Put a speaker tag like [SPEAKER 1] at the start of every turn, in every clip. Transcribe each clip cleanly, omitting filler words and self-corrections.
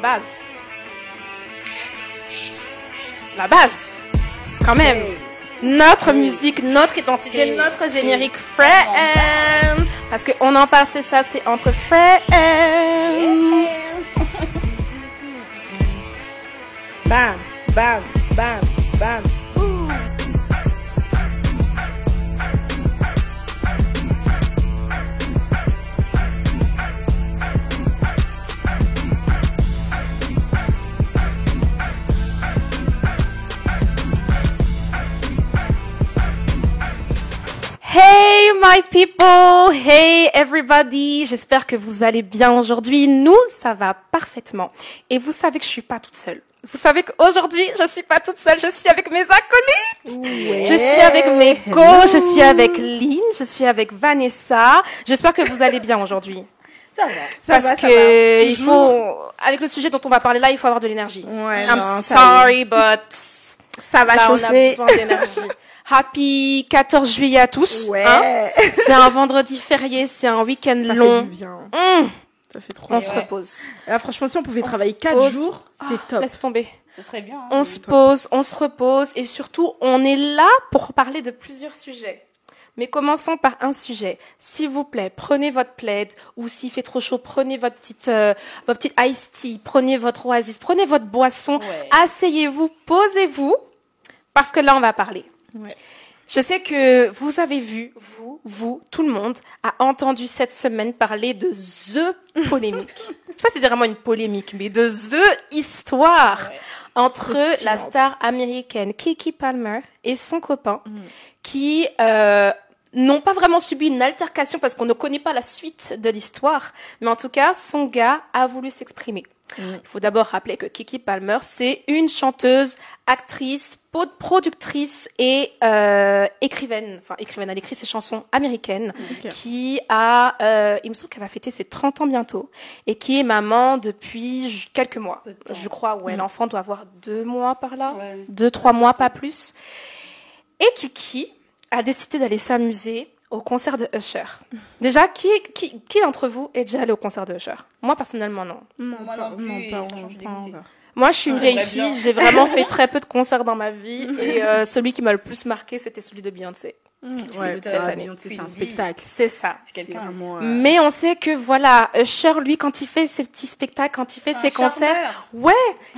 [SPEAKER 1] Base. La base. Quand même. Notre musique, notre identité, notre générique Friends. Parce qu'on en parle, c'est ça, c'est entre Friends.
[SPEAKER 2] Bam, bam, bam, bam.
[SPEAKER 1] Hey my people, hey everybody, j'espère que vous allez bien aujourd'hui. Nous, ça va parfaitement. Et vous savez que je suis pas toute seule. Vous savez qu'aujourd'hui, je suis pas toute seule, je suis avec mes acolytes.
[SPEAKER 2] Ouais.
[SPEAKER 1] Je suis avec mes je suis avec Lynn, je suis avec Vanessa. J'espère que vous allez bien aujourd'hui.
[SPEAKER 2] Ça va.
[SPEAKER 1] Parce que il faut, avec le sujet dont on va parler là, il faut avoir de l'énergie.
[SPEAKER 2] Ouais,
[SPEAKER 1] I'm
[SPEAKER 2] non,
[SPEAKER 1] sorry, but
[SPEAKER 2] ça va
[SPEAKER 1] là, on a
[SPEAKER 2] chauffer.
[SPEAKER 1] besoin d'énergie. Happy 14 juillet à tous.
[SPEAKER 2] Ouais.
[SPEAKER 1] Hein, c'est un vendredi férié, c'est un week-end
[SPEAKER 2] Ça
[SPEAKER 1] long.
[SPEAKER 2] fait du bien. Ça fait trop
[SPEAKER 1] On
[SPEAKER 2] bien.
[SPEAKER 1] se repose.
[SPEAKER 2] Là, franchement, si on pouvait
[SPEAKER 1] On
[SPEAKER 2] travailler
[SPEAKER 1] se
[SPEAKER 2] 4
[SPEAKER 1] pose.
[SPEAKER 2] jours, c'est top.
[SPEAKER 1] Laisse tomber.
[SPEAKER 3] Ce serait bien.
[SPEAKER 1] On se pose, on se repose et surtout, on est là pour parler de plusieurs sujets. Mais commençons par un sujet. S'il vous plaît, prenez votre plaid ou s'il fait trop chaud, prenez votre petite iced tea, prenez votre oasis, prenez votre boisson,
[SPEAKER 3] Ouais.
[SPEAKER 1] asseyez-vous, posez-vous parce que là, on va parler.
[SPEAKER 2] Ouais.
[SPEAKER 1] Je sais que vous avez vu, vous, tout le monde a entendu cette semaine parler de The polémique. Je sais pas si c'est vraiment une polémique, mais de The histoire entre la star américaine Keke Palmer et son copain qui n'ont pas vraiment subi une altercation parce qu'on ne connaît pas la suite de l'histoire, mais en tout cas, son gars a voulu s'exprimer. Il faut d'abord rappeler que Keke Palmer, c'est une chanteuse, actrice, productrice et écrivaine. Enfin, écrivaine, elle écrit ses chansons américaines, qui a, il me semble qu'elle va fêter ses 30 ans bientôt, et qui est maman depuis quelques mois. Je crois, ouais, l'enfant doit avoir 2 mois par là,
[SPEAKER 3] Ouais.
[SPEAKER 1] 2-3 mois, pas plus. Et Keke a décidé d'aller s'amuser au concert de Usher. Déjà, qui d'entre vous est déjà allé au concert de Usher? Moi, personnellement, non.
[SPEAKER 2] Non,
[SPEAKER 3] Moi non plus, et franchement, je suis
[SPEAKER 2] pas
[SPEAKER 3] dégoûtée.
[SPEAKER 2] encore.
[SPEAKER 1] Moi, je suis une
[SPEAKER 3] Ouais,
[SPEAKER 1] vieille
[SPEAKER 3] j'aimerais
[SPEAKER 1] fille.
[SPEAKER 3] bien.
[SPEAKER 1] J'ai vraiment fait très peu de concerts dans ma vie. Et celui qui m'a le plus marqué, c'était celui de Beyoncé.
[SPEAKER 2] Ouais,
[SPEAKER 1] cette
[SPEAKER 2] ça,
[SPEAKER 1] année.
[SPEAKER 2] Beyoncé, c'est un
[SPEAKER 3] Queen Bee.
[SPEAKER 2] spectacle.
[SPEAKER 1] C'est ça.
[SPEAKER 3] C'est quelqu'un.
[SPEAKER 2] Vraiment,
[SPEAKER 1] Mais on sait que, voilà, Usher, lui, quand il fait ses petits spectacles, quand il fait ses concerts, ouais,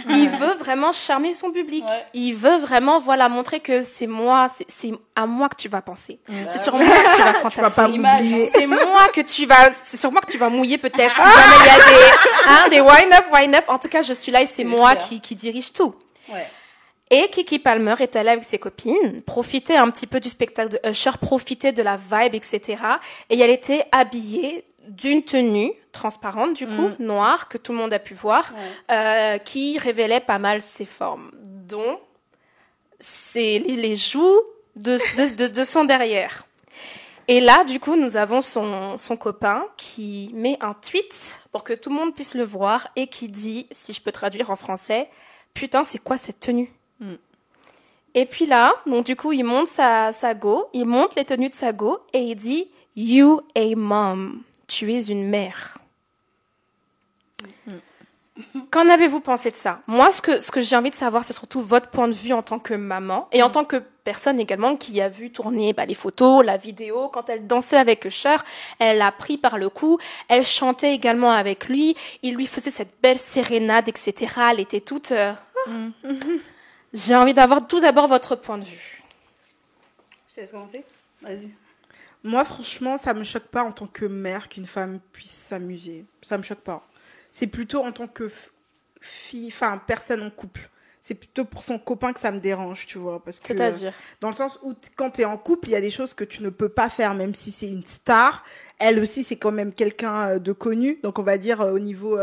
[SPEAKER 1] il veut vraiment charmer son public.
[SPEAKER 3] Ouais.
[SPEAKER 1] Il veut vraiment, voilà, montrer que c'est moi, c'est à moi que tu vas penser. C'est sur moi que tu vas
[SPEAKER 2] tu vas
[SPEAKER 1] fantasmer.
[SPEAKER 2] pas
[SPEAKER 3] L'image,
[SPEAKER 2] m'oublier.
[SPEAKER 1] C'est sur moi que tu vas mouiller peut-être. Si jamais il y a des wind up. En tout cas, je suis là et c'est
[SPEAKER 3] C'est
[SPEAKER 1] moi
[SPEAKER 3] sûr.
[SPEAKER 1] qui dirige tout.
[SPEAKER 3] Ouais.
[SPEAKER 1] Et Keke Palmer est allée avec ses copines, profiter un petit peu du spectacle de Usher, profiter de la vibe, etc. Et elle était habillée d'une tenue transparente, du coup, noire, que tout le monde a pu voir, qui révélait pas mal ses formes, dont c'est les joues de son derrière. Et là, du coup, nous avons son copain qui met un tweet pour que tout le monde puisse le voir et qui dit, si je peux traduire en français, « Putain, c'est quoi cette tenue ?» Et puis là, donc du coup, il monte sa go, il monte les tenues de sa go et il dit « You a mom », tu es une mère. Qu'en avez-vous pensé de ça? Moi, ce que j'ai envie de savoir, c'est surtout votre point de vue en tant que maman et en tant que personne également qui a vu tourner les photos, la vidéo. Quand elle dansait avec Usher, elle l'a pris par le cou. Elle chantait également avec lui. Il lui faisait cette belle sérénade, etc. Elle était toute... J'ai envie d'avoir tout d'abord votre point de vue.
[SPEAKER 3] Je te laisse commencer. Vas-y.
[SPEAKER 2] Moi, franchement, ça me choque pas en tant que mère qu'une femme puisse s'amuser. Ça me choque pas. C'est plutôt en tant que fille, enfin, personne en couple. C'est plutôt pour son copain que ça me dérange, tu vois. Parce que,
[SPEAKER 1] C'est-à-dire
[SPEAKER 2] dans le sens où, quand t'es en couple, il y a des choses que tu ne peux pas faire, même si c'est une star. Elle aussi, c'est quand même quelqu'un de connu. Donc, on va dire, au niveau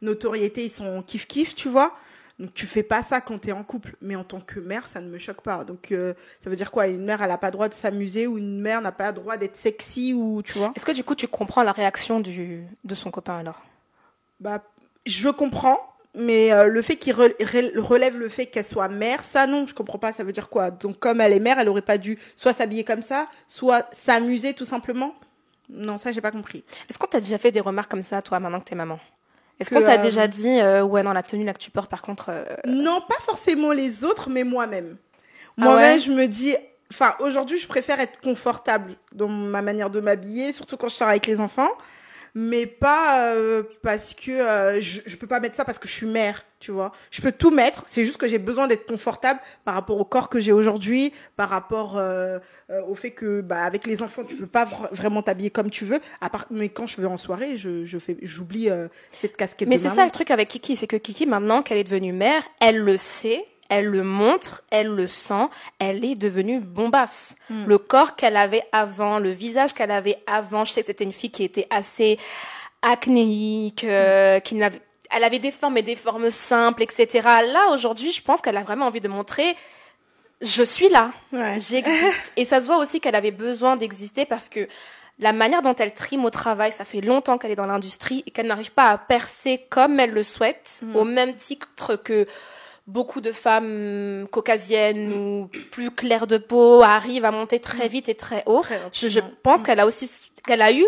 [SPEAKER 2] notoriété, ils sont kiff-kiff, tu vois. Donc, tu fais pas ça quand t'es en couple. Mais en tant que mère, ça ne me choque pas. Donc, ça veut dire quoi? Une mère, elle a pas le droit de s'amuser ou une mère n'a pas le droit d'être sexy ou, tu vois?
[SPEAKER 1] Est-ce que du coup, tu comprends la réaction de son copain alors?
[SPEAKER 2] Bah, je comprends. Mais le fait qu'il relève le fait qu'elle soit mère, ça non, je comprends pas, ça veut dire quoi? Donc comme elle est mère, elle aurait pas dû soit s'habiller comme ça, soit s'amuser tout simplement? Non, ça j'ai pas compris.
[SPEAKER 1] Est-ce qu'on t'a déjà fait des remarques comme ça, toi, maintenant que t'es maman? Est-ce qu'on t'a déjà dit, ouais, non, la tenue là que tu portes, par contre...
[SPEAKER 2] Non, pas forcément les autres, mais moi-même.
[SPEAKER 1] Ah
[SPEAKER 2] Moi-même,
[SPEAKER 1] ouais
[SPEAKER 2] je me dis... Enfin, aujourd'hui, je préfère être confortable dans ma manière de m'habiller, surtout quand je sors avec les enfants. Mais pas parce que je peux pas mettre ça parce que je suis mère, tu vois. Je peux tout mettre, c'est juste que j'ai besoin d'être confortable par rapport au corps que j'ai aujourd'hui, par rapport au fait que avec les enfants tu peux pas vraiment t'habiller comme tu veux. Mais quand je vais en soirée, j'oublie cette casquette.
[SPEAKER 1] Mais
[SPEAKER 2] de
[SPEAKER 1] c'est
[SPEAKER 2] maman.
[SPEAKER 1] ça le truc avec Kiki, c'est que Kiki maintenant qu'elle est devenue mère, elle le sait. Elle le montre, elle le sent, elle est devenue bombasse. Le corps qu'elle avait avant, le visage qu'elle avait avant, je sais que c'était une fille qui était assez acnéique, elle avait des formes et des formes simples, etc. Là, aujourd'hui, je pense qu'elle a vraiment envie de montrer, je suis là,
[SPEAKER 2] Ouais.
[SPEAKER 1] j'existe. Et ça se voit aussi qu'elle avait besoin d'exister parce que la manière dont elle trime au travail, ça fait longtemps qu'elle est dans l'industrie et qu'elle n'arrive pas à percer comme elle le souhaite, au même titre que beaucoup de femmes caucasiennes ou plus claires de peau arrivent à monter très vite et très haut. Je pense qu'elle a eu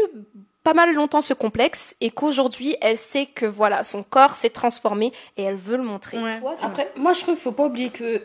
[SPEAKER 1] pas mal longtemps ce complexe et qu'aujourd'hui elle sait que voilà, son corps s'est transformé et elle veut le montrer.
[SPEAKER 2] Ouais.
[SPEAKER 3] Après, moi, je trouve qu'il ne faut pas oublier que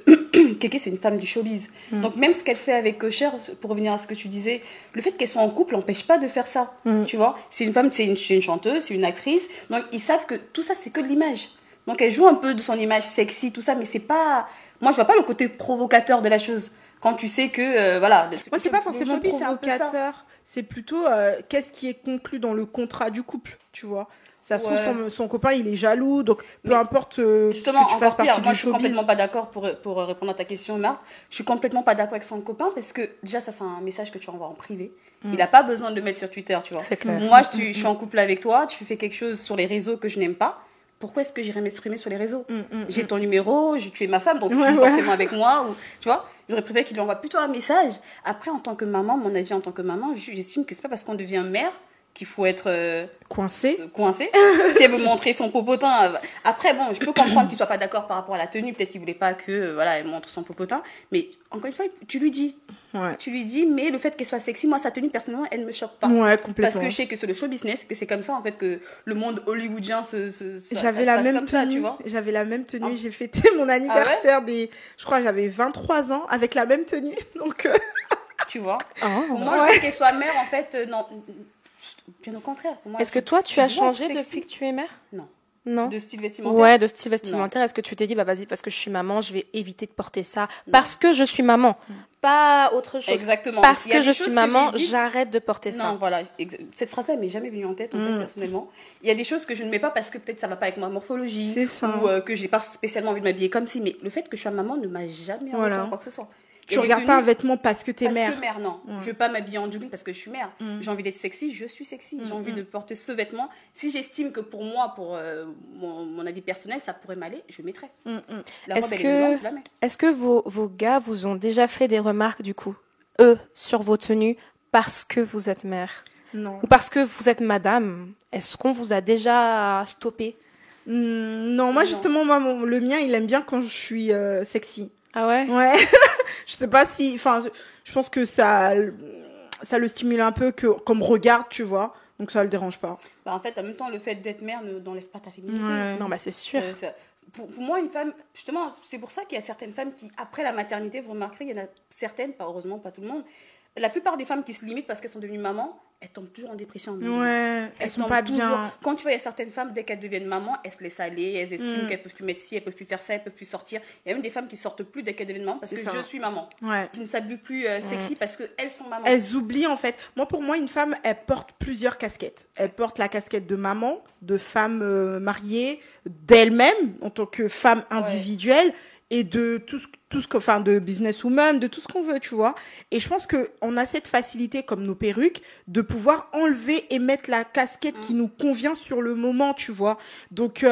[SPEAKER 3] Kéké, c'est une femme du showbiz. Donc, même ce qu'elle fait avec Cher, pour revenir à ce que tu disais, le fait qu'elle soit en couple n'empêche pas de faire ça. Tu vois, c'est une femme, c'est une chanteuse, c'est une actrice. Donc, ils savent que tout ça, c'est que de l'image. Donc, elle joue un peu de son image sexy, tout ça, mais c'est pas... Moi, je vois pas le côté provocateur de la chose. Quand tu sais que, voilà...
[SPEAKER 2] Moi, c'est pas forcément
[SPEAKER 3] le showbiz, c'est un peu ça.
[SPEAKER 2] provocateur. C'est plutôt qu'est-ce qui est conclu dans le contrat du couple, tu vois. Ça se
[SPEAKER 3] Ouais.
[SPEAKER 2] trouve, son copain, il est jaloux, donc peu
[SPEAKER 3] Mais
[SPEAKER 2] importe
[SPEAKER 3] justement,
[SPEAKER 2] que tu fasses
[SPEAKER 3] encore pire,
[SPEAKER 2] partie
[SPEAKER 3] moi
[SPEAKER 2] du
[SPEAKER 3] je suis
[SPEAKER 2] showbiz.
[SPEAKER 3] complètement pas d'accord pour répondre à ta question, Marc. Je suis complètement pas d'accord avec son copain parce que déjà, ça, c'est un message que tu envoies en privé. Il n'a pas besoin de le mettre sur Twitter, tu vois.
[SPEAKER 1] C'est clair.
[SPEAKER 3] Moi, je suis en couple avec toi, tu fais quelque chose sur les réseaux que je n'aime pas. Pourquoi est-ce que j'irais m'exprimer sur les réseaux? J'ai ton numéro, tu es ma femme, donc tu es forcément avec moi. Ou, tu vois, j'aurais préféré qu'il lui envoie plutôt un message. Après, en tant que maman, mon avis en tant que maman, j'estime que c'est pas parce qu'on devient mère qu'il faut être
[SPEAKER 2] Coincé.
[SPEAKER 3] coincé. Si elle veut montrer son popotin. Après, bon, je peux comprendre qu'il soit pas d'accord par rapport à la tenue. Peut-être qu'il voulait pas que, voilà, elle montre son popotin. Mais encore une fois, tu lui dis.
[SPEAKER 2] Ouais.
[SPEAKER 3] Tu lui dis, mais le fait qu'elle soit sexy, moi, sa tenue, personnellement, elle me choque pas.
[SPEAKER 2] Ouais,
[SPEAKER 3] Parce
[SPEAKER 2] complètement.
[SPEAKER 3] que je sais que c'est le show business, que c'est comme ça, en fait, que le monde hollywoodien
[SPEAKER 2] J'avais
[SPEAKER 3] ça
[SPEAKER 2] la
[SPEAKER 3] se passe
[SPEAKER 2] même
[SPEAKER 3] comme ça,
[SPEAKER 2] tenue.
[SPEAKER 3] tu vois.
[SPEAKER 2] J'avais la même tenue.
[SPEAKER 3] Ah.
[SPEAKER 2] J'ai fêté mon anniversaire je crois que j'avais 23 ans avec la même tenue. Donc,
[SPEAKER 3] Tu vois.
[SPEAKER 1] Oh.
[SPEAKER 3] Pour moi, le fait qu'elle soit mère, en fait, non. Bien au contraire. Pour moi,
[SPEAKER 1] Est-ce que toi, tu as
[SPEAKER 3] dois
[SPEAKER 1] changé
[SPEAKER 3] être sexy.
[SPEAKER 1] depuis que tu es mère?
[SPEAKER 3] Non.
[SPEAKER 1] Non.
[SPEAKER 3] De style vestimentaire.
[SPEAKER 1] Ouais, de style vestimentaire. Est-ce que tu t'es dit, bah vas-y, parce que je suis maman, je vais éviter de porter ça parce que je suis maman, pas autre chose.
[SPEAKER 3] Exactement.
[SPEAKER 1] Parce
[SPEAKER 3] Il y a
[SPEAKER 1] que
[SPEAKER 3] des
[SPEAKER 1] je
[SPEAKER 3] choses
[SPEAKER 1] suis
[SPEAKER 3] que
[SPEAKER 1] maman,
[SPEAKER 3] j'ai dites.
[SPEAKER 1] j'arrête de porter ça.
[SPEAKER 3] Non, voilà. Cette phrase-là, elle m'est jamais venue en tête, en fait, personnellement. Il y a des choses que je ne mets pas parce que peut-être ça va pas avec ma morphologie.
[SPEAKER 2] C'est ça.
[SPEAKER 3] Ou que j'ai pas spécialement envie de m'habiller comme si. Mais le fait que je sois maman ne m'a jamais
[SPEAKER 2] Voilà.
[SPEAKER 3] embêté en quoi que ce soit. Il y
[SPEAKER 2] tu
[SPEAKER 3] a des
[SPEAKER 2] regardes pas un
[SPEAKER 3] tenues
[SPEAKER 2] vêtement parce que t'es
[SPEAKER 3] parce
[SPEAKER 2] mère.
[SPEAKER 3] que mère, non. Je vais pas m'habiller en jogging parce que je suis mère. J'ai envie d'être sexy, je suis sexy. J'ai envie de porter ce vêtement. Si j'estime que pour moi, pour mon avis personnel, ça pourrait m'aller, je le mettrai. La robe,
[SPEAKER 1] Est-ce
[SPEAKER 3] elle est élégante,
[SPEAKER 1] que,
[SPEAKER 3] je la mets.
[SPEAKER 1] est-ce que vos gars vous ont déjà fait des remarques, du coup, eux, sur vos tenues, parce que vous êtes mère?
[SPEAKER 2] Non.
[SPEAKER 1] Ou parce que vous êtes madame? Est-ce qu'on vous a déjà stoppé?
[SPEAKER 2] Non, moi, justement, le mien, il aime bien quand je suis sexy.
[SPEAKER 1] Ah ouais?
[SPEAKER 2] Ouais. Je sais pas si, enfin, je pense que ça le stimule un peu comme regarde, tu vois. Donc ça le dérange pas.
[SPEAKER 3] Bah, en fait, en même temps, le fait d'être mère n'enlève pas ta féminité.
[SPEAKER 2] Ouais.
[SPEAKER 1] Non, bah c'est sûr.
[SPEAKER 3] Pour moi, une femme, justement, c'est pour ça qu'il y a certaines femmes qui, après la maternité, vous remarquerez, il y en a certaines, pas heureusement, pas tout le monde, la plupart des femmes qui se limitent parce qu'elles sont devenues mamans, elles tombent toujours en dépression.
[SPEAKER 2] Ouais, elles sont
[SPEAKER 3] tombent
[SPEAKER 2] pas
[SPEAKER 3] toujours-
[SPEAKER 2] bien.
[SPEAKER 3] Quand tu vois, il y a certaines femmes, dès qu'elles deviennent mamans, elles se laissent aller, elles estiment qu'elles peuvent plus mettre ci, elles peuvent plus faire ça, elles peuvent plus sortir. Il y a même des femmes qui sortent plus dès qu'elles deviennent mamans parce
[SPEAKER 2] C'est
[SPEAKER 3] que
[SPEAKER 2] ça.
[SPEAKER 3] je suis maman.
[SPEAKER 2] Ouais.
[SPEAKER 3] Qui ne s'habillent plus sexy parce qu'elles sont mamans.
[SPEAKER 2] Elles oublient en fait. Moi, pour moi, une femme, elle porte plusieurs casquettes. Elle porte la casquette de maman, de femme mariée, d'elle-même en tant que femme individuelle et de tout ce que, enfin, de businesswoman, de tout ce qu'on veut, tu vois. Et je pense que on a cette facilité, comme nos perruques, de pouvoir enlever et mettre la casquette qui nous convient sur le moment, tu vois. Donc,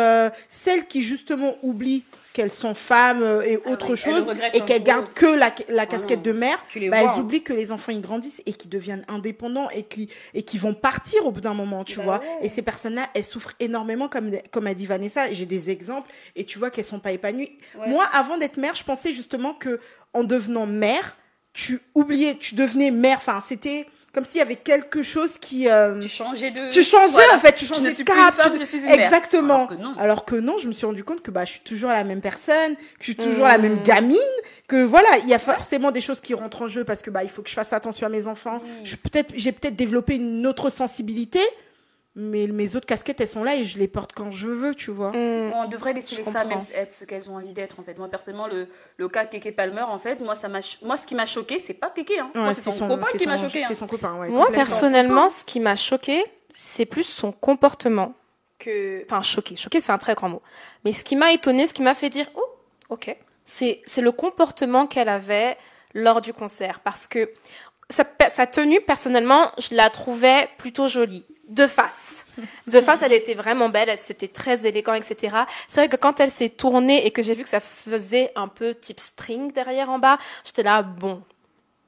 [SPEAKER 2] celles qui justement oublient qu'elles sont femmes et autre
[SPEAKER 3] oui, elles
[SPEAKER 2] chose,
[SPEAKER 3] le regrettent
[SPEAKER 2] et
[SPEAKER 3] un
[SPEAKER 2] qu'elles
[SPEAKER 3] jour.
[SPEAKER 2] gardent que la casquette de mère,
[SPEAKER 3] Tu les
[SPEAKER 2] bah,
[SPEAKER 3] vois,
[SPEAKER 2] elles
[SPEAKER 3] hein.
[SPEAKER 2] oublient que les enfants ils grandissent et qu'ils deviennent indépendants et qui vont partir au bout d'un moment, tu
[SPEAKER 3] Bah
[SPEAKER 2] vois.
[SPEAKER 3] ouais.
[SPEAKER 2] Et ces personnes-là, elles souffrent énormément, comme a dit Vanessa. J'ai des exemples et tu vois qu'elles sont pas épanouies.
[SPEAKER 3] Ouais.
[SPEAKER 2] Moi, avant d'être mère, je pensais justement que en devenant mère, tu devenais mère. Enfin, c'était comme s'il y avait quelque chose qui
[SPEAKER 3] Tu changeais de...
[SPEAKER 2] tu changeais
[SPEAKER 3] Voilà.
[SPEAKER 2] en fait, tu
[SPEAKER 3] Je
[SPEAKER 2] changeais
[SPEAKER 3] ne
[SPEAKER 2] de
[SPEAKER 3] suis plus
[SPEAKER 2] cap,
[SPEAKER 3] une femme, je suis une mère.
[SPEAKER 2] exactement.
[SPEAKER 3] Alors que non.
[SPEAKER 2] Alors que non, je me suis rendu compte que je suis toujours la même personne, que je suis toujours la même gamine, que voilà, il y a forcément des choses qui rentrent en jeu parce que il faut que je fasse attention à mes enfants. J'ai peut-être développé une autre sensibilité, mais mes autres casquettes elles sont là et je les porte quand je veux, tu vois.
[SPEAKER 3] On devrait laisser
[SPEAKER 1] Je
[SPEAKER 3] les femmes
[SPEAKER 1] comprends.
[SPEAKER 3] même être ce qu'elles ont envie d'être en fait. Moi personnellement le cas Kéké Palmer en fait, moi ce qui m'a choqué, c'est pas Kéké hein. Moi c'est son copain qui m'a choqué.
[SPEAKER 2] C'est son copain, ouais.
[SPEAKER 1] Moi,
[SPEAKER 2] complètement.
[SPEAKER 1] personnellement, ce qui m'a choqué, c'est plus son comportement que... Enfin, choqué. Choqué, c'est un très grand mot. Mais ce qui m'a étonné, ce qui m'a fait dire, oh, ok, c'est le comportement qu'elle avait lors du concert. Parce que sa tenue, personnellement, je la trouvais plutôt jolie. De face. De face, elle était vraiment belle, c'était très élégant, etc. C'est vrai que quand elle s'est tournée et que j'ai vu que ça faisait un peu type string derrière en bas, j'étais là, bon.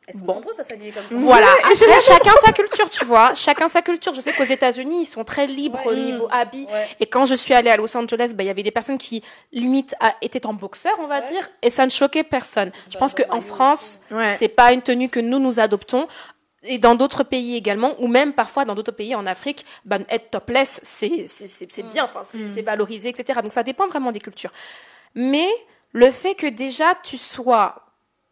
[SPEAKER 3] Elles sont nombreuses à s'habiller comme ça.
[SPEAKER 1] Voilà. Après, chacun sa culture, tu vois. Chacun sa culture. Je sais qu'aux États-Unis, ils sont très libres au niveau habits.
[SPEAKER 3] Ouais.
[SPEAKER 1] Et quand je suis allée à Los Angeles, il y avait des personnes qui, limite, étaient en boxeur, on va dire, et ça ne choquait personne. Je pense qu'en France, c'est pas une tenue que nous adoptons. Et dans d'autres pays également, ou même parfois dans d'autres pays en Afrique, être topless, c'est bien, enfin, c'est valorisé, etc. Donc ça dépend vraiment des cultures. Mais le fait que déjà tu sois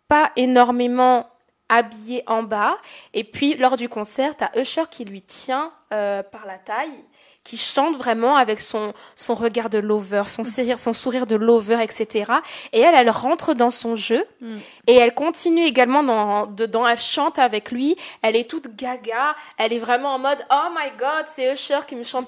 [SPEAKER 1] pas énormément habillé en bas, et puis lors du concert, t'as Usher qui lui tient par la taille, qui chante vraiment avec son regard de lover, son sourire de lover, etc. Et elle rentre dans son jeu, et elle continue également elle chante avec lui, elle est toute gaga, elle est vraiment en mode, oh my god, c'est Usher qui me chante.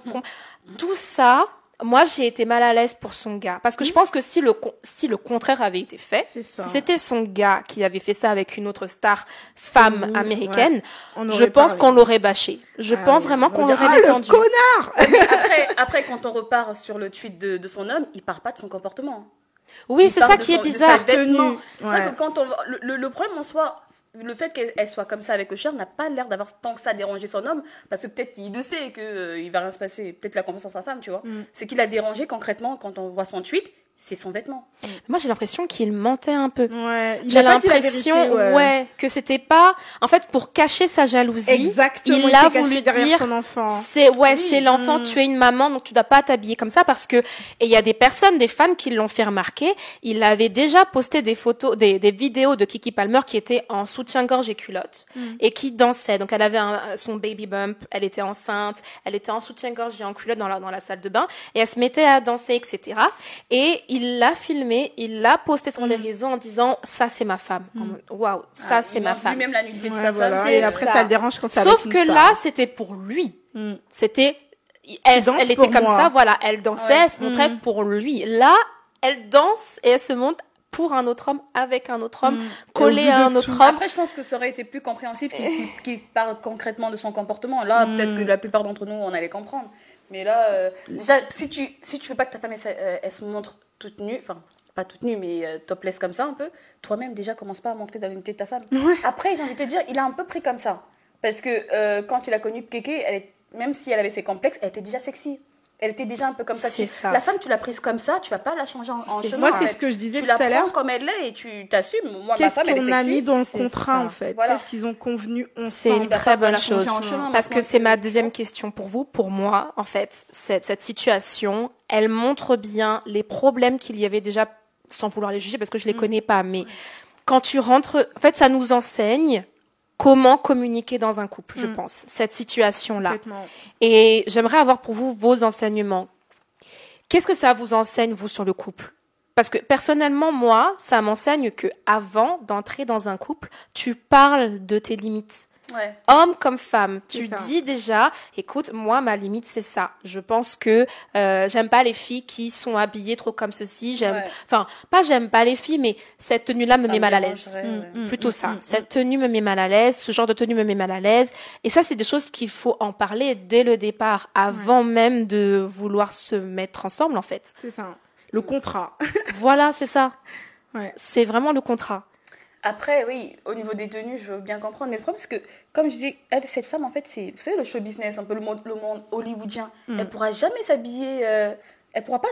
[SPEAKER 1] Tout ça, moi, j'ai été mal à l'aise pour son gars. Parce que je pense que si le contraire avait été fait, si c'était son gars qui avait fait ça avec une autre star femme américaine, je pense qu'on l'aurait bâché. Je pense vraiment qu'on l'aurait descendu.
[SPEAKER 2] Le connard!
[SPEAKER 3] Après, quand on repart sur le tweet de son homme, il parle pas de son comportement.
[SPEAKER 1] Oui, c'est ça qui est bizarre.
[SPEAKER 3] C'est ça que quand le problème en soi, le fait qu'elle soit comme ça avec Usher n'a pas l'air d'avoir tant que ça dérangé son homme, parce que peut-être qu'il le sait qu'il va rien se passer, peut-être la confiance en sa femme, tu vois. C'est qu'il a dérangé concrètement quand on voit son tweet, c'est son vêtement.
[SPEAKER 1] Moi, j'ai l'impression qu'il mentait un peu.
[SPEAKER 2] Ouais,
[SPEAKER 1] j'ai l'impression, que c'était pas, en fait, pour cacher sa jalousie.
[SPEAKER 2] Exactement,
[SPEAKER 1] il a voulu dire,
[SPEAKER 2] son enfant.
[SPEAKER 1] c'est l'enfant, tu es une maman, donc tu dois pas t'habiller comme ça parce que, et il y a des fans qui l'ont fait remarquer. Il avait déjà posté des photos, des vidéos de Keke Palmer qui était en soutien-gorge et culotte et qui dansait. Donc elle avait son baby bump, elle était enceinte, elle était en soutien-gorge et en culotte dans la salle de bain et elle se mettait à danser, etc. Et il l'a filmé, il l'a posté sur les réseaux en disant ça c'est ma femme. Waouh, ça c'est ma femme.
[SPEAKER 3] Lui-même la nudité de sa femme.
[SPEAKER 2] Voilà. Et après ça le dérange quand ça.
[SPEAKER 1] Sauf que là c'était pour lui. C'était elle était comme ça, voilà, elle dansait, elle se montrait pour lui. Là, elle danse et elle se montre pour un autre homme, avec un autre homme, collé à un autre homme.
[SPEAKER 3] Après, je pense que ça aurait été plus compréhensible qu'il parle concrètement de son comportement. Là, peut-être que la plupart d'entre nous, on allait comprendre. Mais là, déjà, si tu veux pas que ta femme elle se montre toute nue, enfin, pas toute nue, mais topless comme ça un peu, toi-même, déjà, commence pas à montrer la nudité de ta femme. Après, j'ai envie de te dire, il a un peu pris comme ça. Parce que quand il a connu Kéké, même si elle avait ses complexes, elle était déjà sexy. Elle était déjà un peu comme ça. La femme, tu l'as prise comme ça, tu vas pas la changer en chemin.
[SPEAKER 2] Moi, c'est ce que je disais tout à l'heure.
[SPEAKER 3] Tu la prends comme elle est et tu t'assumes. Moi, ma femme, elle est sexy.
[SPEAKER 2] Qu'est-ce qu'on a mis dans le contrat, en fait?
[SPEAKER 3] Voilà.
[SPEAKER 2] Qu'est-ce qu'ils ont convenu ensemble?
[SPEAKER 1] C'est une très bonne chose. Parce que c'est ma deuxième
[SPEAKER 3] question.
[SPEAKER 1] question pour vous. Pour moi, en fait, cette situation, elle montre bien les problèmes qu'il y avait déjà, sans vouloir les juger parce que je les connais pas, mais quand tu rentres, en fait, ça nous enseigne comment communiquer dans un couple, je pense, cette situation-là. Et j'aimerais avoir pour vous vos enseignements. Qu'est-ce que ça vous enseigne, vous, sur le couple? Parce que personnellement, moi, ça m'enseigne que avant d'entrer dans un couple, tu parles de tes limites.
[SPEAKER 3] Ouais.
[SPEAKER 1] Homme comme femme, tu dis déjà, écoute, moi, ma limite, c'est ça. Je pense que j'aime pas les filles qui sont habillées trop comme ceci. Enfin, pas j'aime pas les filles, mais cette tenue-là me met mal à l'aise. Plutôt ça. Cette tenue me met mal à l'aise, ce genre de tenue me met mal à l'aise. Et ça, c'est des choses qu'il faut en parler dès le départ, avant même de vouloir se mettre ensemble, en fait.
[SPEAKER 2] C'est ça. Le contrat.
[SPEAKER 1] Voilà, c'est ça.
[SPEAKER 2] Ouais.
[SPEAKER 1] C'est vraiment le contrat.
[SPEAKER 3] Après, oui, au niveau des tenues, je veux bien comprendre. Mais le problème, c'est que, comme je disais, cette femme, en fait, c'est, vous savez, le show business, un peu le monde hollywoodien. Elle pourra jamais s'habiller, elle pourra pas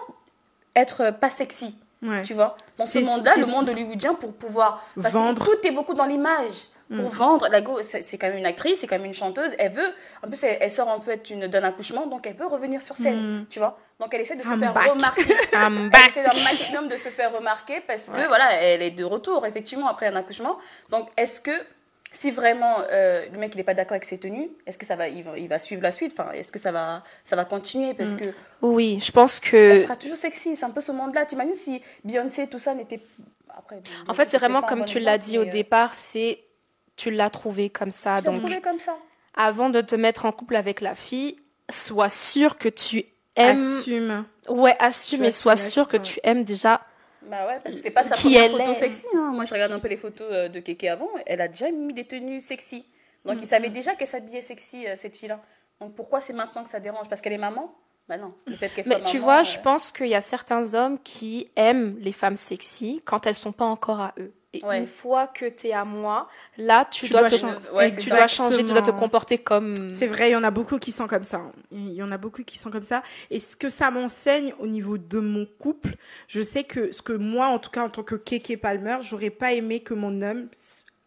[SPEAKER 3] être pas sexy. Tu vois, dans ce monde-là, le monde hollywoodien, pour pouvoir vendre. Parce que tout est beaucoup dans l'image. pour vendre. La Go, c'est quand même une actrice, c'est quand même une chanteuse. Elle veut, en plus, elle sort un peu d'un accouchement, donc elle veut revenir sur scène, tu vois. Donc elle essaie de se faire remarquer. Elle essaie d'un maximum de se faire remarquer parce que voilà, elle est de retour effectivement après un accouchement. Donc est-ce que si vraiment le mec il est pas d'accord avec ses tenues, est-ce que il va suivre la suite, enfin est-ce que ça va continuer parce que
[SPEAKER 1] oui, je pense que
[SPEAKER 3] elle sera toujours sexy, c'est un peu ce monde-là. Tu imagines si Beyoncé tout ça n'était après
[SPEAKER 1] en fait, c'est vraiment comme tu l'as dit au départ, tu l'as trouvé comme ça. Donc
[SPEAKER 3] comme ça.
[SPEAKER 1] Avant de te mettre en couple avec la fille, sois sûr que tu aimes.
[SPEAKER 2] Assume.
[SPEAKER 1] Ouais, assume et sois sûr que tu aimes déjà.
[SPEAKER 3] Bah ouais, parce que c'est pas sa
[SPEAKER 1] qui
[SPEAKER 3] première
[SPEAKER 1] elle
[SPEAKER 3] photo
[SPEAKER 1] est.
[SPEAKER 3] sexy. Hein. Moi, je regarde un peu les photos de Kéké avant. Elle a déjà mis des tenues sexy. Donc, il savait déjà qu'elle s'habillait sexy, cette fille-là. Donc, pourquoi c'est maintenant que ça dérange? Parce qu'elle est maman? Bah non. Le fait qu'elle soit
[SPEAKER 1] Mais tu
[SPEAKER 3] maman,
[SPEAKER 1] vois, je pense qu'il y a certains hommes qui aiment les femmes sexy quand elles sont pas encore à eux. Et une fois que t'es à moi, là, tu dois changer, tu dois te comporter comme...
[SPEAKER 2] C'est vrai, il y en a beaucoup qui sont comme ça. Il y en a beaucoup qui sont comme ça. Et ce que ça m'enseigne au niveau de mon couple, je sais que ce que moi, en tout cas, en tant que Kéké Palmer, j'aurais pas aimé que mon homme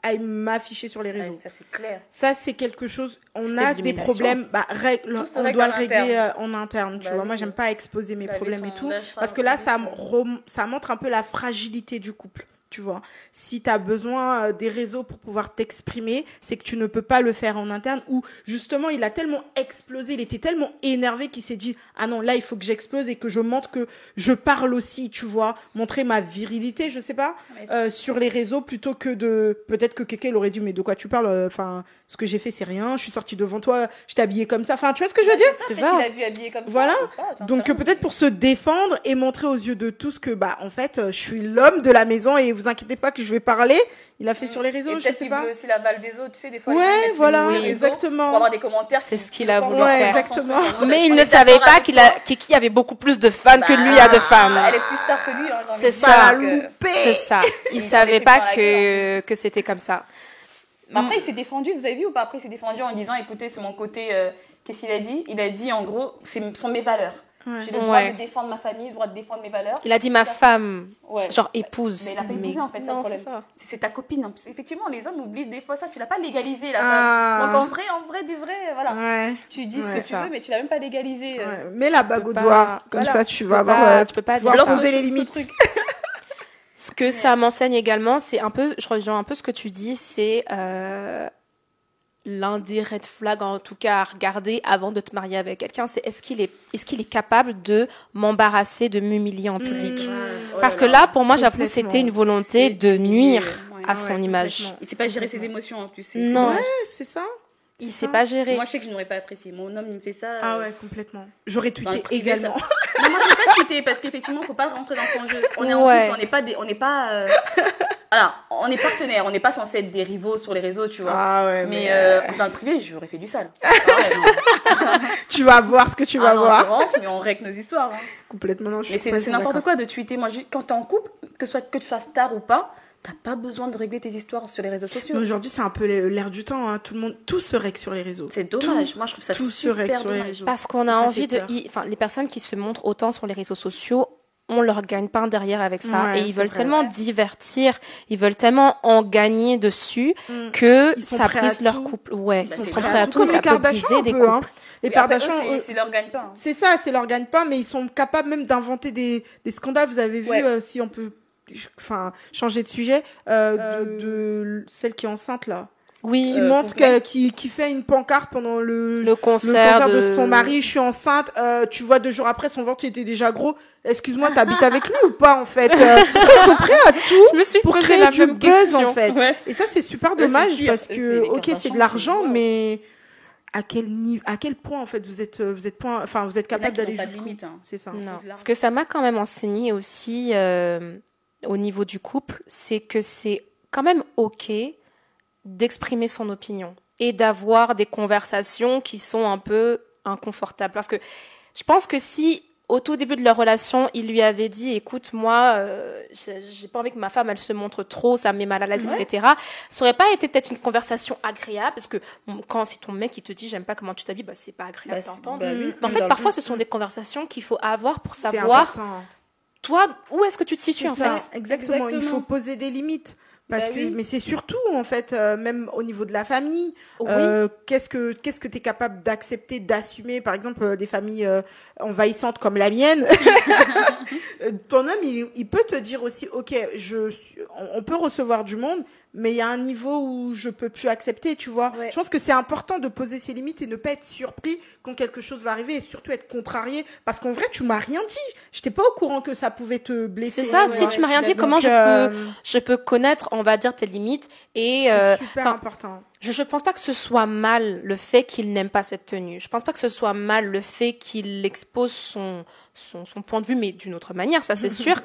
[SPEAKER 2] aille m'afficher sur les réseaux.
[SPEAKER 3] Ouais, ça, c'est clair.
[SPEAKER 2] Ça, c'est quelque chose... On a des problèmes, on doit le régler en interne, tu vois. Moi, j'aime pas exposer mes problèmes et tout. Parce que là, ça montre un peu la fragilité du couple. Tu vois, si tu as besoin des réseaux pour pouvoir t'exprimer, c'est que tu ne peux pas le faire en interne ou justement, il a tellement explosé, il était tellement énervé qu'il s'est dit « Ah non, là, il faut que j'explose et que je montre que je parle aussi, tu vois, montrer ma virilité, je sais pas, sur les réseaux plutôt que de... Peut-être que quelqu'un l'aurait dit « Mais de quoi tu parles ? Enfin, ce que j'ai fait, c'est rien, je suis sortie devant toi, je t'ai habillée comme ça. » Enfin, tu vois ce que je veux dire ?
[SPEAKER 3] C'est ça. Il a vu habillée comme ça.
[SPEAKER 2] Voilà. Donc, peut-être pour se défendre et montrer aux yeux de tous que, bah, en fait, je suis l'homme de la maison et vous inquiétez pas que je vais parler. Il a fait sur les réseaux, je sais pas.
[SPEAKER 3] Peut-être qu'il veut aussi l'aval des autres, tu sais, des fois.
[SPEAKER 2] Ouais, voilà, exactement.
[SPEAKER 3] Pour avoir des commentaires.
[SPEAKER 1] C'est ce qu'il a voulu faire.
[SPEAKER 2] Exactement.
[SPEAKER 1] Mais il ne savait pas Kiki avait beaucoup plus de fans que lui a de femmes.
[SPEAKER 3] Elle est plus star que lui, hein,
[SPEAKER 1] c'est ça.
[SPEAKER 2] C'est
[SPEAKER 1] ça. Il savait pas que c'était comme ça.
[SPEAKER 3] Mais après, il s'est défendu, vous avez vu ou pas? Après, il s'est défendu en disant, écoutez, c'est mon côté, qu'est-ce qu'il a dit? Il a dit, en gros, ce sont mes valeurs. Ouais. J'ai le droit de défendre ma famille, le droit de défendre mes valeurs.
[SPEAKER 1] Il a dit ma femme, genre épouse.
[SPEAKER 3] Mais il n'a pas épousé en fait,
[SPEAKER 1] non,
[SPEAKER 3] c'est ça. C'est ta copine. Hein. Effectivement, les hommes oublient des fois ça. Tu l'as pas légalisé la femme. Donc en vrai, des vrais, voilà. Ouais. Tu dis ce que tu veux, mais tu l'as même pas légalisé.
[SPEAKER 2] Ouais. Mets la bague au doigt, comme ça tu vas avoir.
[SPEAKER 1] Tu peux pas dire
[SPEAKER 2] poser les limites.
[SPEAKER 1] Ce que ça m'enseigne également, c'est un peu, je rejoins un peu ce que tu dis, c'est l'un des red flags, en tout cas, à regarder avant de te marier avec quelqu'un, c'est est-ce qu'il est capable de m'embarrasser, de m'humilier en public. Parce que là, pour moi, j'avoue, c'était une volonté de nuire à son image.
[SPEAKER 3] Il sait pas gérer ses émotions en plus.
[SPEAKER 1] Non.
[SPEAKER 2] Ouais, c'est ça.
[SPEAKER 1] Il sait pas gérer.
[SPEAKER 3] Moi, je sais que je n'aurais pas apprécié. Mon homme, il me fait ça.
[SPEAKER 2] Ah ouais, complètement. J'aurais tweeté également.
[SPEAKER 3] Non, moi, je vais pas tweeter parce qu'effectivement, faut pas rentrer dans son jeu. On est en couple, on n'est pas voilà, on est partenaires, on n'est pas censé être des rivaux sur les réseaux, tu vois.
[SPEAKER 2] Ah ouais,
[SPEAKER 3] mais dans le privé, j'aurais fait du sale.
[SPEAKER 2] Tu vas voir ce que tu vas voir.
[SPEAKER 3] On rentre, mais on règle nos histoires. Hein.
[SPEAKER 2] Complètement, non,
[SPEAKER 3] mais c'est n'importe quoi de tweeter. Moi, quand t'es en couple, que tu sois star ou pas, t'as pas besoin de régler tes histoires sur les réseaux sociaux.
[SPEAKER 2] Mais aujourd'hui, c'est un peu l'air du temps. Hein. Tout se règle sur les réseaux.
[SPEAKER 3] C'est dommage. Moi, je trouve ça super dommage.
[SPEAKER 1] Parce qu'on a envie les personnes qui se montrent autant sur les réseaux sociaux, on leur gagne pas derrière avec ça.
[SPEAKER 2] Ouais,
[SPEAKER 1] et ils veulent tellement divertir, ils veulent tellement en gagner dessus que ça brise leur couple. Ouais,
[SPEAKER 2] ils sont prêts à tout. Comme les Kardashians, des couples.
[SPEAKER 3] Les Kardashians, c'est leur gagne-pain.
[SPEAKER 2] C'est ça, c'est leur gagne-pain, mais ils sont capables même d'inventer des scandales. Vous avez vu, si on peut changer de sujet, de celle qui est enceinte là.
[SPEAKER 1] Oui,
[SPEAKER 2] qui montre qui fait une pancarte pendant le
[SPEAKER 1] concert
[SPEAKER 2] de son mari. Je suis enceinte. Tu vois 2 jours après son ventre était déjà gros. Excuse-moi, t'habites avec lui ou pas en fait? Ils sont prêts à tout pour créer du buzz en fait. Ouais. Et ça c'est super dommage parce que c'est de l'argent, mais à quel point en fait vous êtes capable d'aller jusqu'au bout. C'est ça.
[SPEAKER 1] Non. Ce que ça m'a quand même enseigné aussi au niveau du couple, c'est que c'est quand même ok d'exprimer son opinion et d'avoir des conversations qui sont un peu inconfortables. Parce que je pense que si, au tout début de leur relation, il lui avait dit, écoute, moi, j'ai pas envie que ma femme, elle se montre trop, ça me met mal à l'aise, etc. Ça aurait pas été peut-être une conversation agréable, parce que quand c'est ton mec qui te dit, j'aime pas comment tu t'habilles, c'est pas agréable d'entendre. Mais en fait, parfois, ce sont des conversations qu'il faut avoir pour savoir, toi, où est-ce que tu te situes, en fait.
[SPEAKER 2] Exactement. Il faut poser des limites. Mais c'est surtout, en fait, même au niveau de la famille,
[SPEAKER 1] Oui.
[SPEAKER 2] qu'est-ce que tu es capable d'accepter, d'assumer, par exemple, des familles envahissantes comme la mienne. Ton homme, il peut te dire aussi, ok, on peut recevoir du monde, mais il y a un niveau où je peux plus accepter, tu vois.
[SPEAKER 3] Ouais.
[SPEAKER 2] Je pense que c'est important de poser ses limites et ne pas être surpris quand quelque chose va arriver et surtout être contrarié. Parce qu'en vrai, tu m'as rien dit. J'étais pas au courant que ça pouvait te blesser.
[SPEAKER 1] C'est ça, si tu m'as rien dit, comment je peux connaître, on va dire, tes limites et
[SPEAKER 2] c'est super important.
[SPEAKER 1] Je pense pas que ce soit mal le fait qu'il n'aime pas cette tenue. Je pense pas que ce soit mal le fait qu'il expose son point de vue, mais d'une autre manière, ça c'est sûr.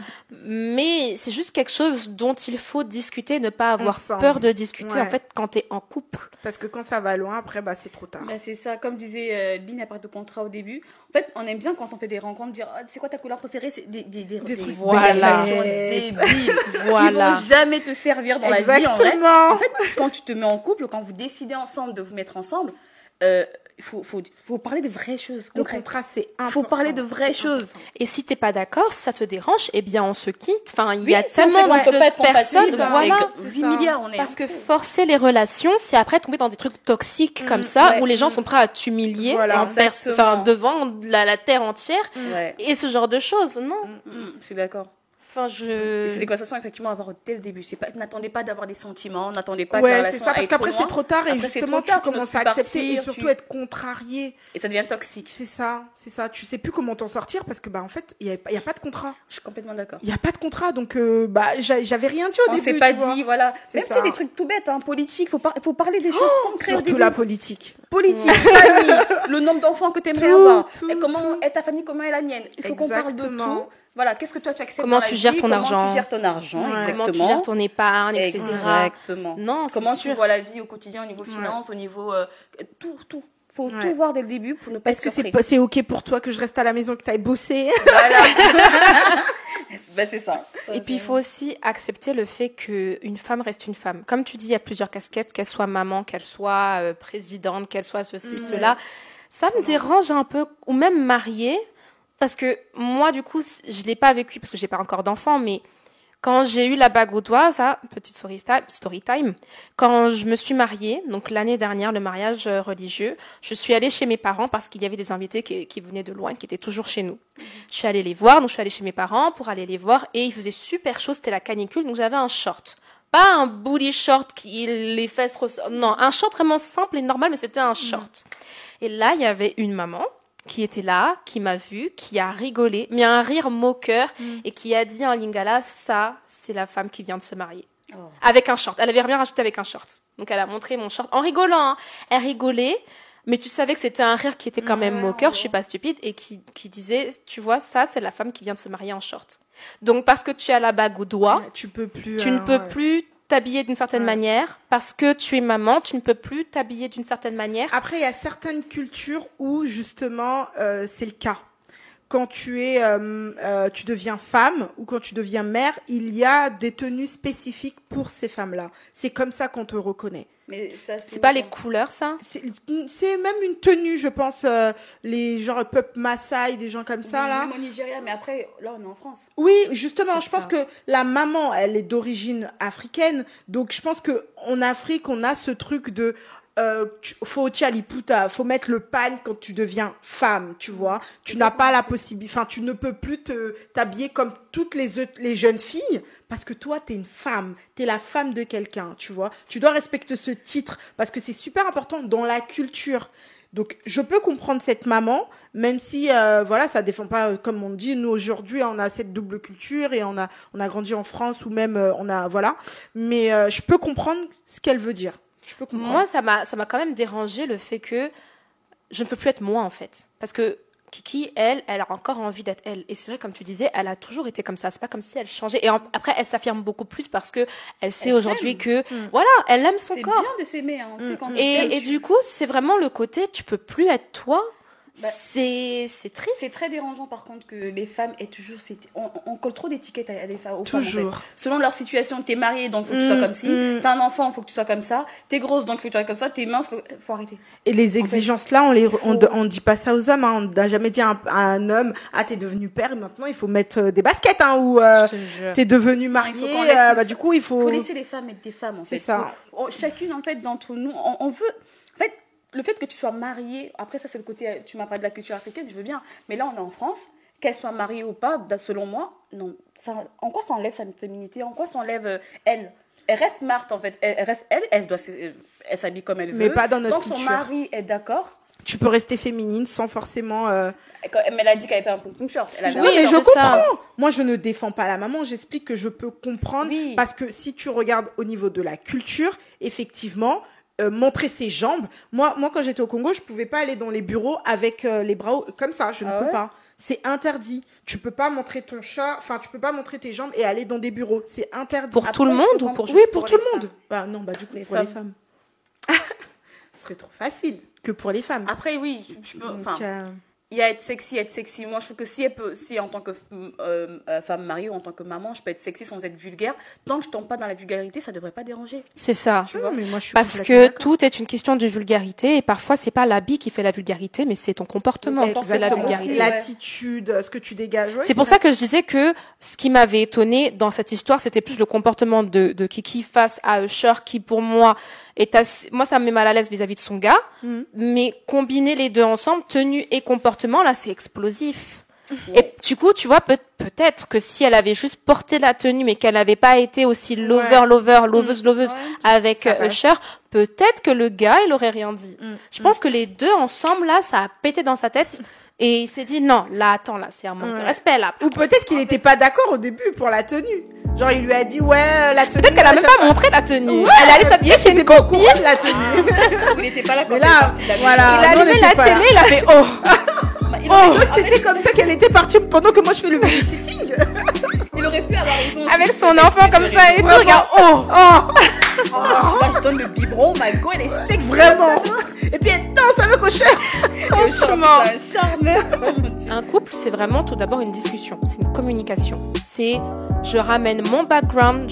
[SPEAKER 1] Mais c'est juste quelque chose dont il faut discuter, ne pas avoir peur de discuter, en fait, quand t'es en couple.
[SPEAKER 2] Parce que quand ça va loin, après, c'est trop tard.
[SPEAKER 3] C'est ça, comme disait Lynn à part de contrat au début. En fait, on aime bien quand on fait des rencontres dire c'est quoi ta couleur préférée, c'est des
[SPEAKER 2] trucs
[SPEAKER 3] débiles.
[SPEAKER 1] Voilà.
[SPEAKER 3] Qui vont jamais te servir dans la vie en vrai. En fait, quand tu te mets en couple, quand vous décidez ensemble de vous mettre ensemble, il faut parler de vraies choses.
[SPEAKER 2] Le contrat, c'est important.
[SPEAKER 3] Il faut parler de vraies choses.
[SPEAKER 1] Et si t'es pas d'accord, si ça te dérange, eh bien on se quitte. Enfin, il y a tellement de personnes, voilà.
[SPEAKER 3] 8 milliards, on est.
[SPEAKER 1] Parce que forcer les relations, c'est après tomber dans des trucs toxiques comme ça, où les gens sont prêts à t'humilier devant la terre entière, et ce genre de choses. Non.
[SPEAKER 3] Je suis d'accord. C'est des conversations effectivement à avoir dès le début. N'attendez pas d'avoir des sentiments, n'attendez pas que la relation
[SPEAKER 2] c'est ça, parce qu'après c'est trop tard et
[SPEAKER 3] après,
[SPEAKER 2] justement tu commences à accepter et surtout être contrarié.
[SPEAKER 3] Et ça devient toxique.
[SPEAKER 2] C'est ça. Tu sais plus comment t'en sortir parce que en fait il y a pas de contrat.
[SPEAKER 3] Je suis complètement d'accord.
[SPEAKER 2] Il y a pas de contrat donc j'avais rien dit au début.
[SPEAKER 3] On s'est pas dit voilà. Même si c'est des trucs tout bêtes, politique, faut parler des choses concrètes.
[SPEAKER 2] Surtout la politique.
[SPEAKER 3] Politique, famille, le nombre d'enfants que tu aimerais avoir, comment est ta famille, comment est la mienne. Il faut qu'on parle de tout. Voilà, qu'est-ce que toi tu acceptes
[SPEAKER 1] comment tu gères ton argent.
[SPEAKER 3] Comment tu gères ton argent, exactement.
[SPEAKER 1] Comment tu gères ton épargne, etc.
[SPEAKER 3] Exactement.
[SPEAKER 1] Non,
[SPEAKER 3] comment tu vois la vie au quotidien, au niveau finance, au niveau tout. Faut tout voir dès le début pour ne pas être surpris.
[SPEAKER 2] Est-ce que c'est ok pour toi que je reste à la maison, que tu ailles bosser?
[SPEAKER 3] Voilà. C'est ça.
[SPEAKER 1] Et puis il faut aussi accepter le fait qu'une femme reste une femme. Comme tu dis, il y a plusieurs casquettes, qu'elle soit maman, qu'elle soit présidente, qu'elle soit ceci, cela. Ça me dérange un peu, ou même mariée. Parce que moi, du coup, je l'ai pas vécu parce que j'ai pas encore d'enfant, mais quand j'ai eu la bague au doigt, ça, petite story time, quand je me suis mariée, donc l'année dernière, le mariage religieux, je suis allée chez mes parents parce qu'il y avait des invités qui venaient de loin, qui étaient toujours chez nous. Je suis allée les voir, donc je suis allée chez mes parents pour aller les voir et il faisait super chaud, c'était la canicule, donc j'avais un short. Pas un booty short qui les fesses ressortent, non, un short vraiment simple et normal, mais c'était un short. Et là, il y avait une maman qui était là, qui m'a vue, qui a rigolé, mais un rire moqueur, et qui a dit en lingala, ça, c'est la femme qui vient de se marier. Oh. Avec un short. Elle avait rien rajouté avec un short. Donc elle a montré mon short en rigolant. Hein. Elle rigolait, mais tu savais que c'était un rire qui était quand même moqueur, je suis pas stupide, et qui disait, tu vois, ça, c'est la femme qui vient de se marier en short. Donc parce que tu as la bague au doigt, tu ne peux plus t'habiller d'une certaine manière, parce que tu es maman, tu ne peux plus t'habiller d'une certaine manière.
[SPEAKER 2] Après, il y a certaines cultures où, justement, c'est le cas. Quand tu deviens femme ou quand tu deviens mère, il y a des tenues spécifiques pour ces femmes-là. C'est comme ça qu'on te reconnaît.
[SPEAKER 3] Mais ça,
[SPEAKER 1] c'est pas les couleurs, ça?
[SPEAKER 2] C'est même une tenue, je pense, les genre peuple Maasai, des gens comme ça, là.
[SPEAKER 3] Même au Nigeria, mais après, là, on est en France.
[SPEAKER 2] Oui, justement, je pense que la maman, elle est d'origine africaine, donc je pense que en Afrique, on a ce truc de faut faut mettre le pan quand tu deviens femme, tu vois. Tu n'as pas la possibilité, enfin, tu ne peux plus t'habiller comme toutes les jeunes filles parce que toi, t'es une femme, t'es la femme de quelqu'un, tu vois. Tu dois respecter ce titre parce que c'est super important dans la culture. Donc, je peux comprendre cette maman, même si, ça défend pas, comme on dit, nous, aujourd'hui, on a cette double culture et on a grandi en France ou même, Mais je peux comprendre ce qu'elle veut dire.
[SPEAKER 1] Moi, ça m'a quand même dérangé le fait que je ne peux plus être moi, en fait. Parce que Kiki, elle a encore envie d'être elle. Et c'est vrai, comme tu disais, elle a toujours été comme ça. C'est pas comme si elle changeait. Et après, elle s'affirme beaucoup plus parce que elle sait aujourd'hui que, voilà, elle aime son corps.
[SPEAKER 3] C'est bien de s'aimer, hein.
[SPEAKER 1] Et du coup, c'est vraiment le côté, tu peux plus être toi. c'est triste.
[SPEAKER 3] C'est très dérangeant par contre que les femmes aient toujours on colle trop d'étiquettes à des femmes, aux femmes,
[SPEAKER 2] Toujours.
[SPEAKER 3] en fait. Selon leur situation, t'es mariée donc faut que tu sois comme ci, t'as un enfant faut que tu sois comme ça, t'es grosse donc faut que tu sois comme ça, t'es mince faut arrêter.
[SPEAKER 2] Et les exigences là, on dit pas ça aux hommes, hein. On n'a jamais dit à un homme, t'es devenu père et maintenant il faut mettre des baskets, hein, ou
[SPEAKER 1] Je te jure.
[SPEAKER 2] t'es devenu marié,
[SPEAKER 3] Il faut qu'on laisse-
[SPEAKER 2] du coup il faut.
[SPEAKER 3] Faut laisser les femmes être des femmes en
[SPEAKER 2] C'est
[SPEAKER 3] fait.
[SPEAKER 2] ça.
[SPEAKER 3] Chacune en fait d'entre nous, on veut. En fait, le fait que tu sois mariée, après ça c'est le côté, tu m'as parlé de la culture africaine, je veux bien. Mais là on est en France, qu'elle soit mariée ou pas, selon moi, non. En quoi ça enlève sa féminité? En quoi ça enlève elle? Elle reste Marthe en fait. Elle reste elle s'habille comme elle veut.
[SPEAKER 2] Mais pas dans notre
[SPEAKER 3] Tant que son
[SPEAKER 2] culture.
[SPEAKER 3] mari est d'accord.
[SPEAKER 2] Tu peux rester féminine sans forcément.
[SPEAKER 3] Mais elle a dit qu'elle était un pom short. Elle avait
[SPEAKER 2] Oui,
[SPEAKER 3] un
[SPEAKER 2] mais je
[SPEAKER 3] short.
[SPEAKER 1] c'est ça.
[SPEAKER 2] comprends. Moi, je ne défends pas la maman. J'explique que je peux comprendre.
[SPEAKER 3] Oui.
[SPEAKER 2] Parce que si tu regardes au niveau de la culture, effectivement, montrer ses jambes. Moi, quand j'étais au Congo, je pouvais pas aller dans les bureaux avec les bras comme ça. Je ne
[SPEAKER 3] Ah
[SPEAKER 2] peux
[SPEAKER 3] ouais
[SPEAKER 2] pas. C'est interdit. Tu peux pas montrer ton chat. Enfin, tu peux pas montrer tes jambes et aller dans des bureaux. C'est interdit.
[SPEAKER 1] Pour tout le
[SPEAKER 3] je
[SPEAKER 1] monde
[SPEAKER 3] comprends
[SPEAKER 1] ou pour
[SPEAKER 2] Oui,
[SPEAKER 1] juste
[SPEAKER 2] pour
[SPEAKER 3] pour
[SPEAKER 2] tout
[SPEAKER 3] les
[SPEAKER 2] le monde. Bah, non, du coup,
[SPEAKER 3] Les
[SPEAKER 2] pour les femmes. Ce serait trop facile que pour les femmes.
[SPEAKER 3] Après oui, je peux.
[SPEAKER 2] Donc,
[SPEAKER 3] Enfin. Il y a être sexy. Moi, je trouve que si en tant que femme mariée ou en tant que maman, je peux être sexy sans être vulgaire, tant que je tombe pas dans la vulgarité, ça devrait pas déranger.
[SPEAKER 1] C'est ça.
[SPEAKER 2] Non, mais moi, je suis
[SPEAKER 1] Parce
[SPEAKER 2] complètement
[SPEAKER 1] que
[SPEAKER 2] d'accord.
[SPEAKER 1] tout est une question de vulgarité et parfois c'est pas l'habit qui fait la vulgarité, mais c'est ton comportement qui fait la
[SPEAKER 2] Exactement.
[SPEAKER 1] vulgarité.
[SPEAKER 3] Ouais.
[SPEAKER 2] L'attitude, ce que tu dégages. Ouais,
[SPEAKER 1] C'est pour ça que je disais que ce qui m'avait étonné dans cette histoire, c'était plus le comportement de Kiki face à Usher, qui pour moi moi ça me met mal à l'aise vis-à-vis de son gars, mais combiner les deux ensemble, tenue et comportement, là c'est explosif. Et du coup, tu vois, peut-être que si elle avait juste porté la tenue, mais qu'elle n'avait pas été aussi loveuse avec
[SPEAKER 2] Ça passe.
[SPEAKER 1] Usher, peut-être que le gars, il aurait rien dit. Je pense que les deux ensemble, là, ça a pété dans sa tête. Et il s'est dit, non, là, attends, là, c'est un manque de respect, là.
[SPEAKER 2] Ou peut-être qu'il n'était pas d'accord au début pour la tenue. Genre, il lui a dit, ouais, la tenue.
[SPEAKER 1] Peut-être qu'elle a même pas montré la tenue. Elle allait s'habiller chez une copine.
[SPEAKER 2] de la tenue.
[SPEAKER 3] Il n'était pas là quand
[SPEAKER 2] Mais
[SPEAKER 3] elle est
[SPEAKER 2] là,
[SPEAKER 3] partie de la maison.
[SPEAKER 2] voilà.
[SPEAKER 1] Il a
[SPEAKER 2] nous, on
[SPEAKER 1] allumé
[SPEAKER 2] n'était
[SPEAKER 1] la
[SPEAKER 2] pas
[SPEAKER 1] télé,
[SPEAKER 2] là.
[SPEAKER 1] il a fait, oh.
[SPEAKER 3] Il
[SPEAKER 2] Oh,
[SPEAKER 3] aurait-
[SPEAKER 2] c'était comme ça qu'elle était partie pendant que moi je fais le babysitting.
[SPEAKER 3] Il aurait pu avoir raison.
[SPEAKER 1] Avec son enfant comme ça et tout,
[SPEAKER 2] Vraiment.
[SPEAKER 1] regarde, oh.
[SPEAKER 3] Là, je donne le biberon, ma go, elle est sexy.
[SPEAKER 2] Vraiment. Et puis elle danse avec Usher.
[SPEAKER 1] Franchement.
[SPEAKER 3] C'est un charmeur.
[SPEAKER 1] Un couple, c'est vraiment tout d'abord une discussion, c'est une communication. C'est je ramène mon background,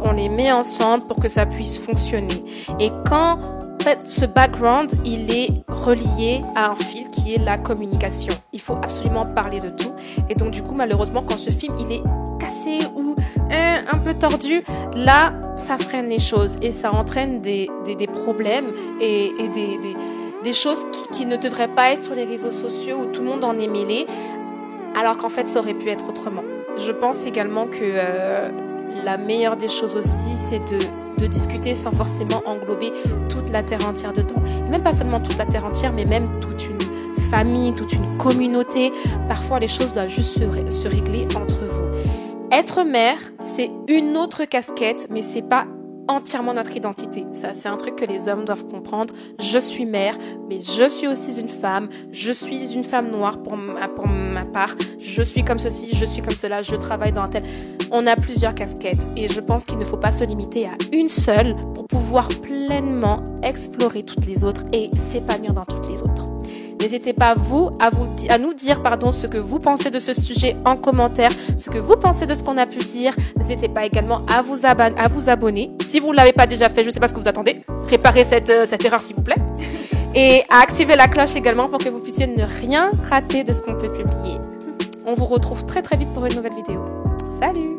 [SPEAKER 1] on les met ensemble pour que ça puisse fonctionner. Et quand en fait, ce background, il est relié à un fil qui est la communication. Il faut absolument parler de tout. Et donc, du coup, malheureusement, quand ce film, il est cassé ou un peu tordu, là, ça freine les choses et ça entraîne des problèmes et des choses qui ne devraient pas être sur les réseaux sociaux où tout le monde en est mêlé, alors qu'en fait, ça aurait pu être autrement. Je pense également que la meilleure des choses aussi, c'est de discuter sans forcément englober toute la terre entière dedans. Et même pas seulement toute la terre entière, mais même toute une famille, toute une communauté. Parfois, les choses doivent juste se régler entre vous. Être mère, c'est une autre casquette, mais c'est pas entièrement notre identité. Ça, c'est un truc que les hommes doivent comprendre. Je suis mère, mais je suis aussi une femme. Je suis une femme noire pour ma part. Je suis comme ceci, je suis comme cela, je travaille dans un tel. On a plusieurs casquettes et je pense qu'il ne faut pas se limiter à une seule pour pouvoir pleinement explorer toutes les autres et s'épanouir dans toutes les autres. N'hésitez pas à nous dire ce que vous pensez de ce sujet en commentaire, ce que vous pensez de ce qu'on a pu dire. N'hésitez pas également à vous abonner. Si vous ne l'avez pas déjà fait, je ne sais pas ce que vous attendez. Réparez cette erreur s'il vous plaît. Et à activer la cloche également pour que vous puissiez ne rien rater de ce qu'on peut publier. On vous retrouve très très vite pour une nouvelle vidéo. Salut!